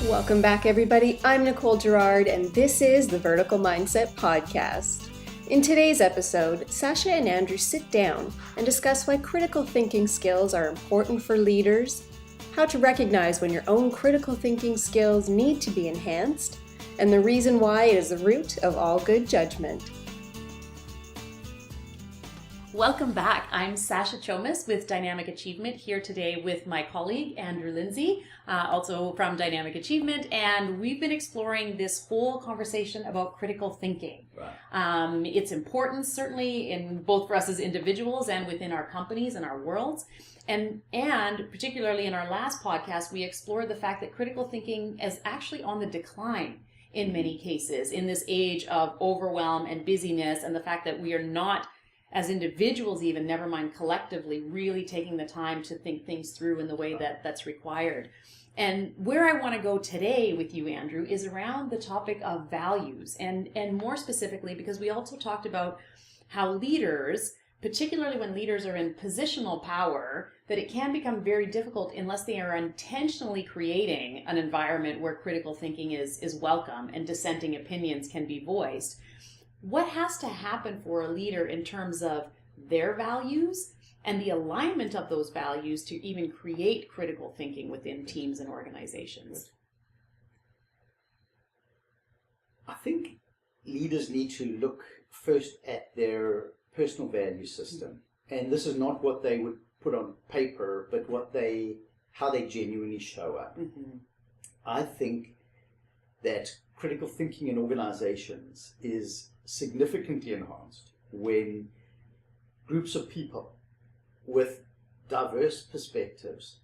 Welcome back, everybody. I'm Nicole Gerard, and this is the Vertical Mindset Podcast. In today's episode, Sasja and Andrew sit down and discuss why critical thinking skills are important for leaders, how to recognize when your own critical thinking skills need to be enhanced, and the reason why it is the root of all good judgment. Welcome back. I'm Sasja Chomis with Dynamic Achievement, here today with my colleague Andrew Lindsay, also from Dynamic Achievement, and we've been exploring this whole conversation about critical thinking. Right. Its importance certainly in both for us as individuals and within our companies and our worlds. And particularly in our last podcast, we explored the fact that critical thinking is actually on the decline in many cases in this age of overwhelm and busyness, and the fact that we are not, as individuals even, never mind collectively, really taking the time to think things through in the way that's required. And where I want to go today with you, Andrew, is around the topic of values, and more specifically, because we also talked about how leaders, particularly when leaders are in positional power, that it can become very difficult unless they are intentionally creating an environment where critical thinking is welcome and dissenting opinions can be voiced. What has to happen for a leader in terms of their values and the alignment of those values to even create critical thinking within teams and organizations? I think leaders need to look first at their personal value system. And this is not what they would put on paper, but how they genuinely show up. Mm-hmm. I think that critical thinking in organizations is significantly enhanced when groups of people with diverse perspectives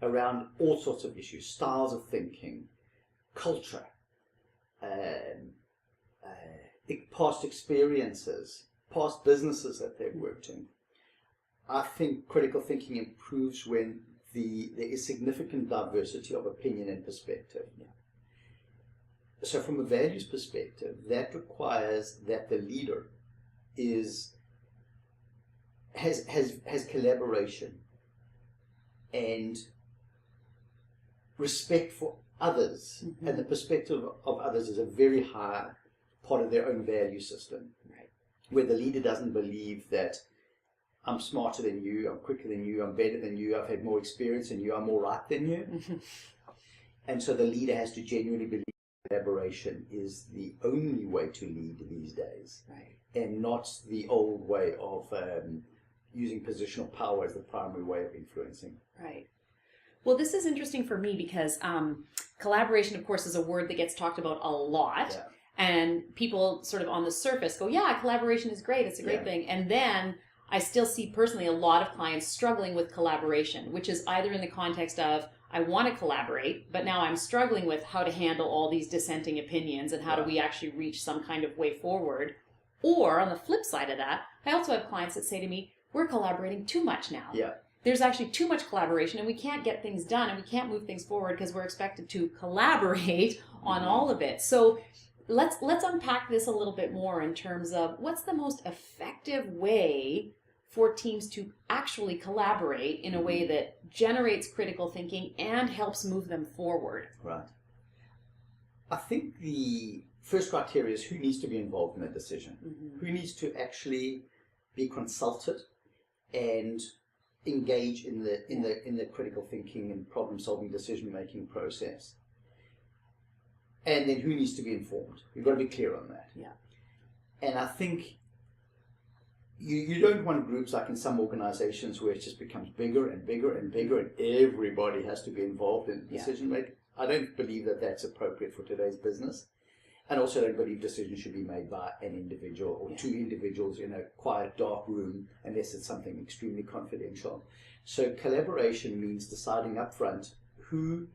around all sorts of issues, styles of thinking, culture, past experiences, past businesses that they've worked in. I think critical thinking improves when there is significant diversity of opinion and perspective. Yeah. So from a values perspective, that requires that the leader has collaboration and respect for others, Mm-hmm. and the perspective of others is a very high part of their own value system. Right. Where the leader doesn't believe that I'm smarter than you, I'm quicker than you, I'm better than you, I've had more experience than you, I'm more right than you. Mm-hmm. And so the leader has to genuinely believe collaboration is the only way to lead these days, Right. and not the old way of using positional power as the primary way of influencing. Right. Well, this is interesting for me because collaboration, of course, is a word that gets talked about a lot. Yeah. And people sort of on the surface go, yeah, collaboration is great. It's a great thing. And then I still see personally a lot of clients struggling with collaboration, which is either in the context of, I want to collaborate, but now I'm struggling with how to handle all these dissenting opinions and how do we actually reach some kind of way forward. Or on the flip side of that, I also have clients that say to me, we're collaborating too much now. Yeah. There's actually too much collaboration and we can't get things done and we can't move things forward because we're expected to collaborate on all of it. So let's unpack this a little bit more in terms of what's the most effective way for teams to actually collaborate in a way that generates critical thinking and helps move them forward. Right. I think the first criteria is who needs to be involved in a decision. Mm-hmm. Who needs to actually be consulted and engage in the critical thinking and problem-solving decision-making process. And then who needs to be informed. You've got to be clear on that. Yeah. And I think you don't want groups like in some organizations where it just becomes bigger and bigger and bigger and everybody has to be involved in decision making. I don't believe that that's appropriate for today's business. And also don't believe decisions should be made by an individual or two individuals in a quiet, dark room unless it's something extremely confidential. So collaboration means deciding up front who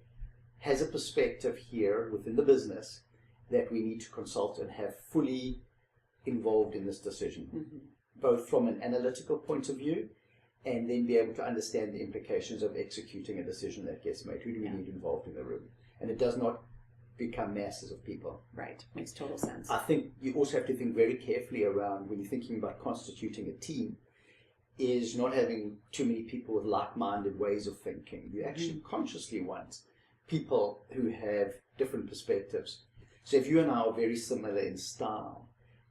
has a perspective here within the business that we need to consult and have fully involved in this decision. Mm-hmm. Both from an analytical point of view and then be able to understand the implications of executing a decision that gets made. Who do we need involved in the room? And it does not become masses of people. Right. Makes total sense. I think you also have to think very carefully around when you're thinking about constituting a team is not having too many people with like-minded ways of thinking. You actually consciously want people who have different perspectives. So if you and I are very similar in style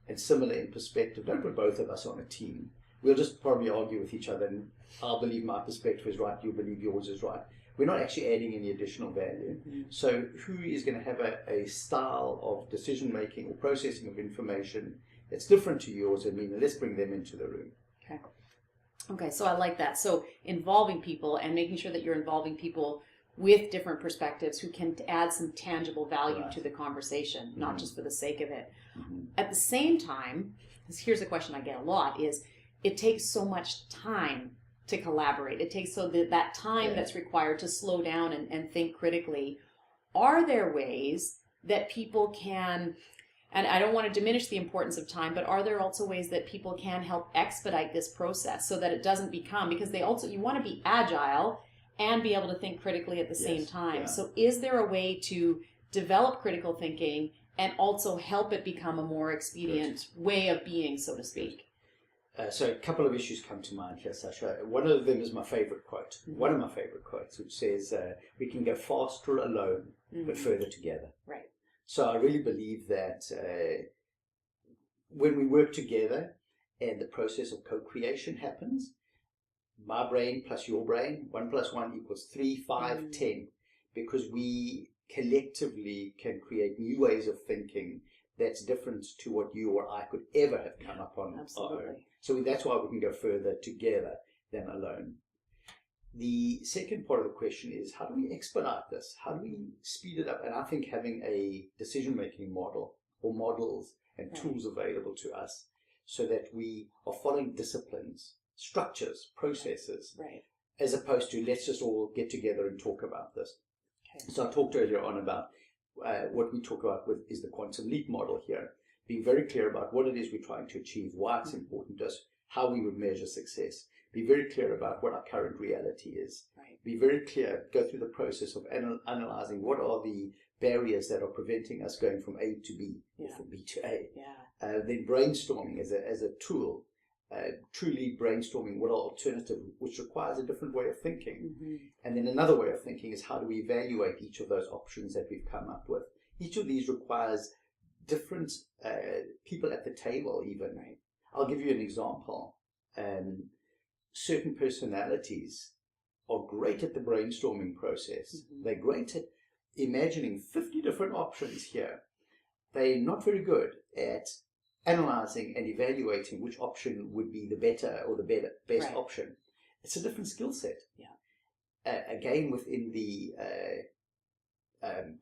and similar in perspective, don't put both of us on a team. We'll just probably argue with each other, and I'll believe my perspective is right, you'll believe yours is right. We're not actually adding any additional value. So who is going to have a style of decision making or processing of information that's different to yours? I mean, let's bring them into the room. Okay, so I like that. So involving people and making sure that you're involving people with different perspectives who can add some tangible value to the conversation, not just for the sake of it. At the same time, here's a question I get a lot, is it takes so much time to collaborate. It takes that time that's required to slow down and think critically. Are there ways that people can, and I don't want to diminish the importance of time, but are there also ways that people can help expedite this process so that it doesn't become, because you want to be agile and be able to think critically at the same time. So is there a way to develop critical thinking and also help it become a more expedient way of being, so to speak? So a couple of issues come to mind here, Sasha. One of them is my favorite quote, one of my favorite quotes, which says, we can go faster alone, but further together. Right. So I really believe that when we work together and the process of co-creation happens, my brain plus your brain, 1 + 1 = 3, 5, 10, because we collectively can create new ways of thinking that's different to what you or I could ever have come up on our own. So that's why we can go further together than alone. The second part of the question is, how do we expedite this? How do we speed it up? And I think having a decision-making model or models and tools available to us so that we are following disciplines, structures, processes, as opposed to let's just all get together and talk about this. So I talked earlier on about what we talk about is the quantum leap model here, being very clear about what it is we're trying to achieve, why it's important to us, how we would measure success, be very clear about what our current reality is, be very clear, go through the process of analyzing what are the barriers that are preventing us going from A to B or from B to A. Then brainstorming as a tool, truly brainstorming what are alternatives, which requires a different way of thinking. And then another way of thinking is how do we evaluate each of those options that we've come up with. Each of these requires different people at the table even. I'll give you an example. Certain personalities are great at the brainstorming process. They're great at imagining 50 different options here. They're not very good at analyzing and evaluating which option would be the better or the best option. It's a different skill set. Again, within the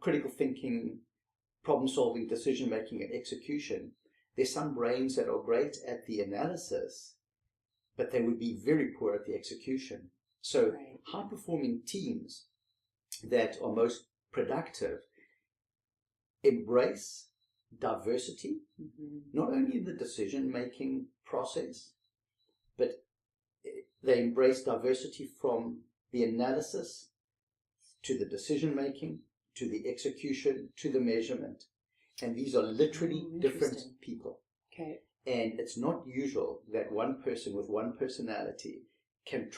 critical thinking, problem solving, decision making and execution, there's some brains that are great at the analysis, but they would be very poor at the execution. So high performing teams that are most productive embrace diversity, not only in the decision-making process, but they embrace diversity from the analysis to the decision-making, to the execution, to the measurement. And these are literally different people. And it's not usual that one person with one personality can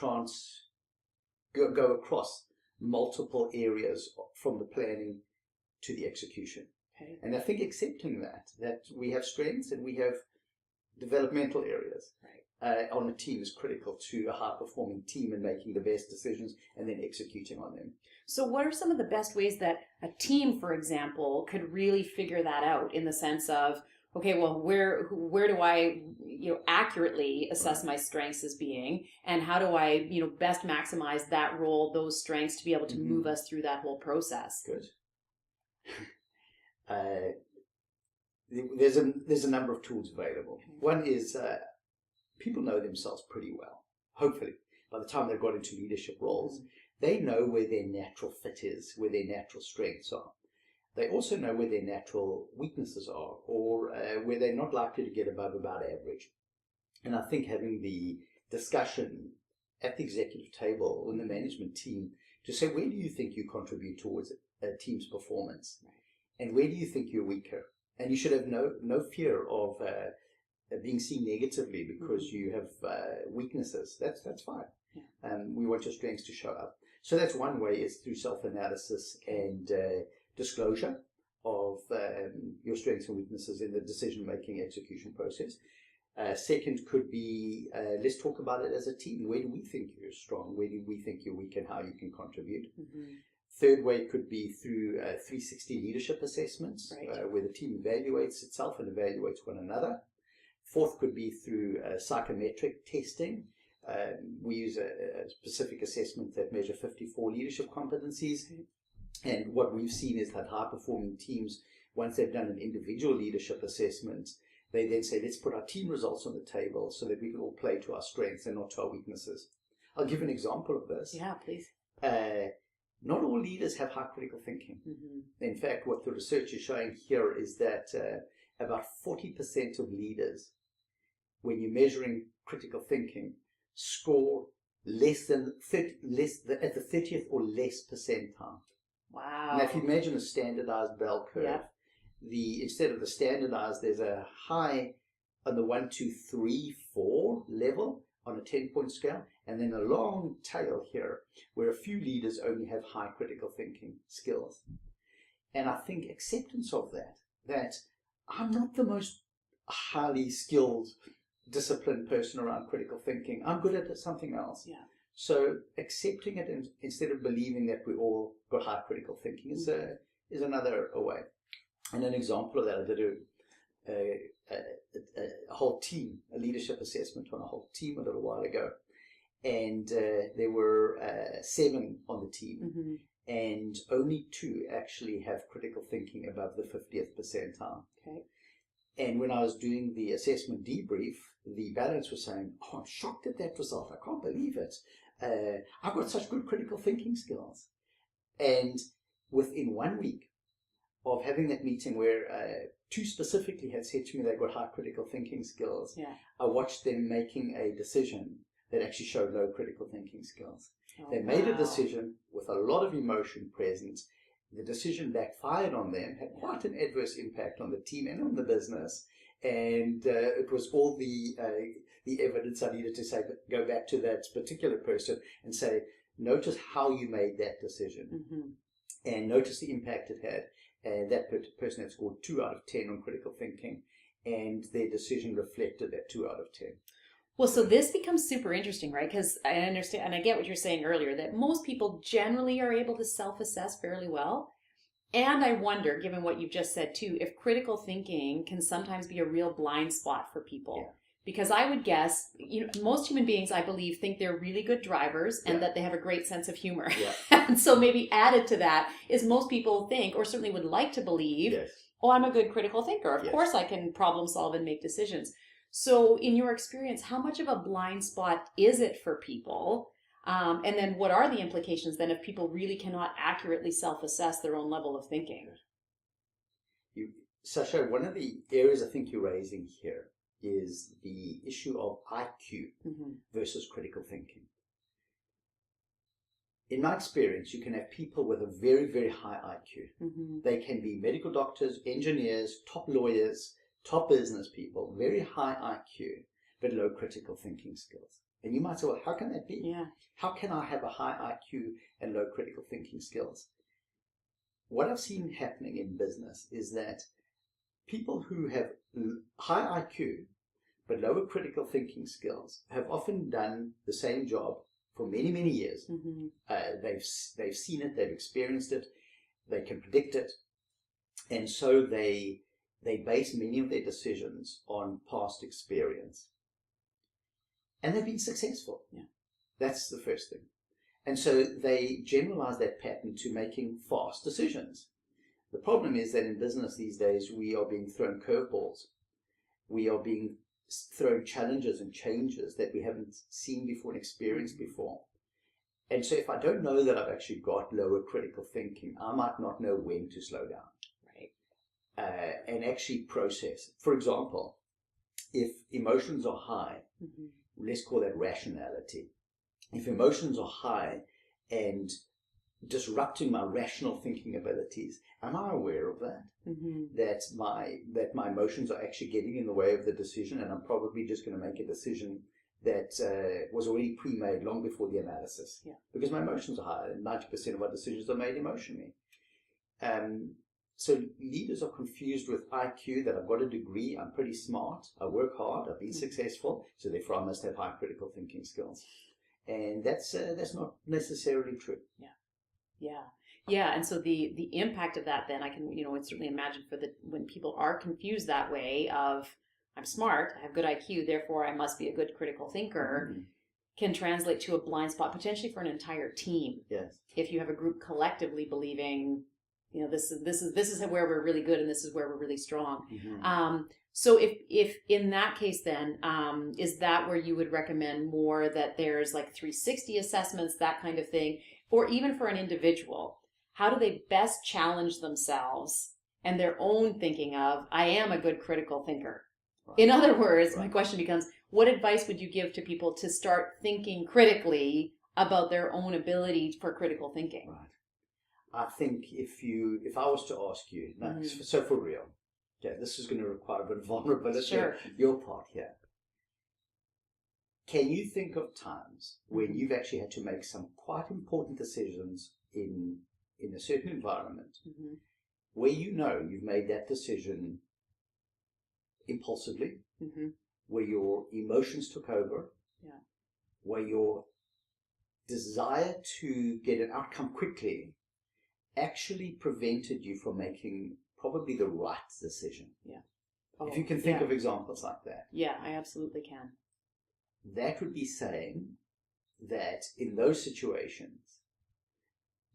go across multiple areas from the planning to the execution. And I think accepting that we have strengths and we have developmental areas on a team is critical to a high-performing team and making the best decisions and then executing on them. So what are some of the best ways that a team, for example, could really figure that out in the sense of, okay, well, where do I accurately assess my strengths as being, and how do I best maximize that role, those strengths, to be able to move us through that whole process? Good. There's a number of tools available. One is people know themselves pretty well. Hopefully, by the time they've got into leadership roles, they know where their natural fit is, where their natural strengths are. They also know where their natural weaknesses are, or where they're not likely to get above about average. And I think having the discussion at the executive table or in the management team to say, where do you think you contribute towards a team's performance? And where do you think you're weaker? And you should have no fear of being seen negatively because you have weaknesses. That's fine. We want your strengths to show up. So that's one way, is through self-analysis and disclosure of your strengths and weaknesses in the decision-making execution process. Second could be, let's talk about it as a team. Where do we think you're strong? Where do we think you're weak, and how you can contribute? Third way could be through 360 leadership assessments, where the team evaluates itself and evaluates one another. Fourth could be through psychometric testing. We use a specific assessment that measure 54 leadership competencies. And what we've seen is that high-performing teams, once they've done an individual leadership assessment, they then say, let's put our team results on the table so that we can all play to our strengths and not to our weaknesses. I'll give an example of this. Yeah, please. Not all leaders have high critical thinking. In fact, what the research is showing here is that about 40% of leaders, when you're measuring critical thinking, score less than at the 30th or less percentile. Wow. Now, if you imagine a standardized bell curve, instead of the standardized, there's a high on the 1, 2, 3, 4 level on a 10-point scale, and then a long tail here where a few leaders only have high critical thinking skills. And I think acceptance of that I'm not the most highly skilled, disciplined person around critical thinking. I'm good at something else. Yeah. So accepting it instead of believing that we all got high critical thinking is another way. And an example of that, I did a whole team, a leadership assessment on a whole team a little while ago. And there were 7 on the team, and only 2 actually have critical thinking above the 50th percentile. Okay. And when I was doing the assessment debrief, the balance was saying, oh, I'm shocked at that result. I can't believe it. I've got such good critical thinking skills. And within 1 week of having that meeting where 2 specifically had said to me they got high critical thinking skills, I watched them making a decision that actually showed low critical thinking skills. They made a decision with a lot of emotion present. The decision backfired on them, had quite an adverse impact on the team and on the business. And it was all the evidence I needed to say, go back to that particular person and say, notice how you made that decision and notice the impact it had. And that person had scored 2 out of 10 on critical thinking, and their decision reflected that 2 out of 10. Well, so this becomes super interesting, right? Because I understand, and I get what you're saying earlier, that most people generally are able to self-assess fairly well. And I wonder, given what you've just said too, if critical thinking can sometimes be a real blind spot for people. Yeah. Because I would guess, most human beings, I believe, think they're really good drivers and that they have a great sense of humor. Yeah. And so maybe added to that is most people think, or certainly would like to believe, oh, I'm a good critical thinker. Of course I can problem solve and make decisions. So in your experience, how much of a blind spot is it for people? And then what are the implications then if people really cannot accurately self-assess their own level of thinking? Sasha, one of the areas I think you're raising here is the issue of IQ versus critical thinking. In my experience, you can have people with a very, very high IQ. They can be medical doctors, engineers, top lawyers, top business people, very high IQ, but low critical thinking skills. And you might say, well, how can that be? Yeah. How can I have a high IQ and low critical thinking skills? What I've seen happening in business is that people who have high IQ but lower critical thinking skills have often done the same job for many, many years. They've seen it, they've experienced it, they can predict it, and so they base many of their decisions on past experience. And they've been successful. Yeah. That's the first thing. And so they generalize that pattern to making fast decisions. The problem is that in business these days, we are being thrown curveballs. We are being thrown challenges and changes that we haven't seen before and experienced before. And so if I don't know that I've actually got lower critical thinking, I might not know when to slow down. And actually process. For example, if emotions are high, let's call that rationality. If emotions are high and disrupting my rational thinking abilities, am I aware of that? That my emotions are actually getting in the way of the decision, and I'm probably just going to make a decision that was already pre-made long before the analysis. Yeah. Because my emotions are higher, and 90% of our decisions are made emotionally. So leaders are confused with IQ, that I've got a degree, I'm pretty smart, I work hard, I've been successful, so therefore I must have high critical thinking skills. And that's not necessarily true. Yeah, and so the impact of that, then I can certainly imagine when people are confused that way of, I'm smart, I have good IQ, therefore I must be a good critical thinker, can translate to a blind spot potentially for an entire team. Yes. If you have a group collectively believing, this is where we're really good and this is where we're really strong. So if in that case, then is that where you would recommend more that there's like 360 assessments, that kind of thing, or even for an individual, how do they best challenge themselves and their own thinking of, I am a good critical thinker? Right. In other words, my question becomes, what advice would you give to people to start thinking critically about their own ability for critical thinking? Right. I think if I was to ask you, so for real, this is going to require a bit of vulnerability on your part here. Can you think of times when you've actually had to make some quite important decisions in a certain environment where you've made that decision impulsively, where your emotions took over, where your desire to get an outcome quickly actually prevented you from making probably the right decision? If you can think of examples like that. Yeah, I absolutely can. That would be saying that in those situations,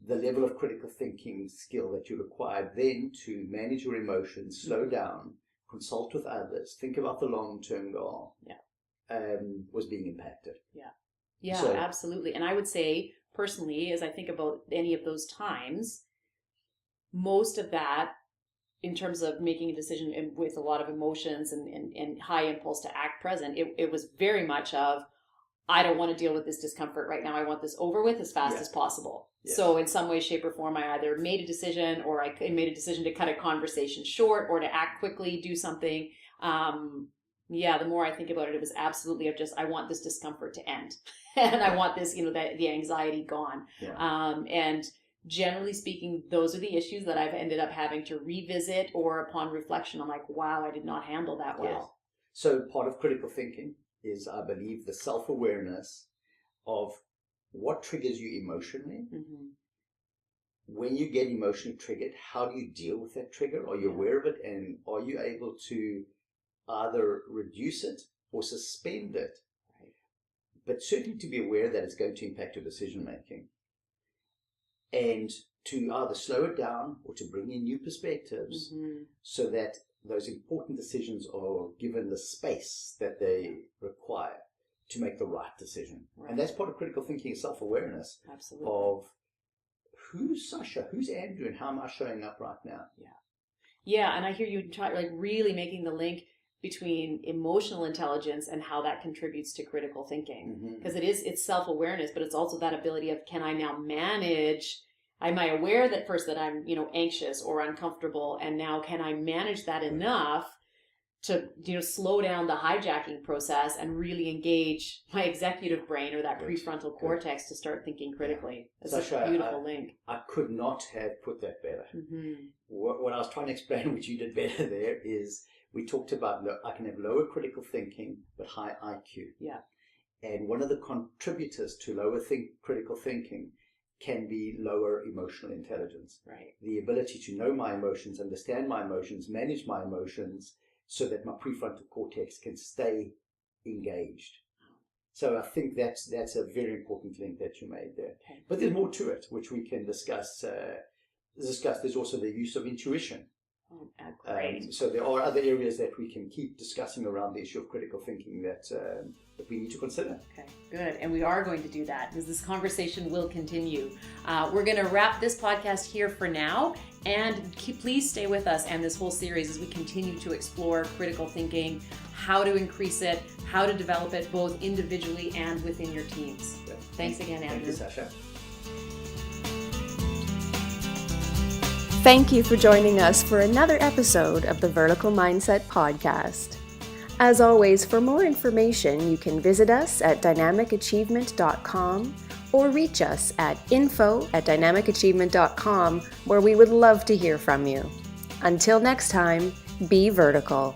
the level of critical thinking skill that you required then to manage your emotions, slow down, consult with others, think about the long-term goal, was being impacted. So, absolutely. And I would say, personally, as I think about any of those times, most of that, in terms of making a decision with a lot of emotions and high impulse to act present, it was very much of, I don't want to deal with this discomfort right now. I want this over with as fast as possible. Yes. So in some way, shape, or form, I either made a decision or I made a decision to cut a conversation short or to act quickly, do something. The more I think about it, it was absolutely of just, I want this discomfort to end. And I want this, the anxiety gone. And generally speaking, those are the issues that I've ended up having to revisit, or upon reflection, I'm like, wow, I did not handle that well. Yes. So part of critical thinking is, I believe, the self-awareness of what triggers you emotionally. When you get emotionally triggered, how do you deal with that trigger? Are you aware of it, and are you able to either reduce it or suspend it? But certainly to be aware that it's going to impact your decision making, and to either slow it down or to bring in new perspectives so that those important decisions are given the space that they require to make the right decision. And that's part of critical thinking, is self-awareness of who's Sasha, who's Andrew, and how am I showing up right now? And I hear you really making the link between emotional intelligence and how that contributes to critical thinking. Because it's self-awareness, but it's also that ability of, can I now manage, am I aware that first that I'm, anxious or uncomfortable, and now can I manage that enough to, slow down the hijacking process and really engage my executive brain or that prefrontal cortex to start thinking critically. It's such a beautiful link. I could not have put that better. What I was trying to explain, which you did better there, is we talked about I can have lower critical thinking but high IQ. And one of the contributors to lower critical thinking can be lower emotional intelligence. The ability to know my emotions, understand my emotions, manage my emotions, so that my prefrontal cortex can stay engaged. So I think that's a very important link that you made there. But there's more to it, which we can discuss. There's also the use of intuition. So there are other areas that we can keep discussing around the issue of critical thinking that we need to consider. Okay, good. And we are going to do that, because this conversation will continue. We're going to wrap this podcast here for now, and please stay with us and this whole series as we continue to explore critical thinking, how to increase it, how to develop it both individually and within your teams. Good. Thanks again, Andrew. Thank you, Sasha. Thank you for joining us for another episode of the Vertical Mindset Podcast. As always, for more information, you can visit us at dynamicachievement.com or reach us at info@dynamicachievement.com, where we would love to hear from you. Until next time, be vertical.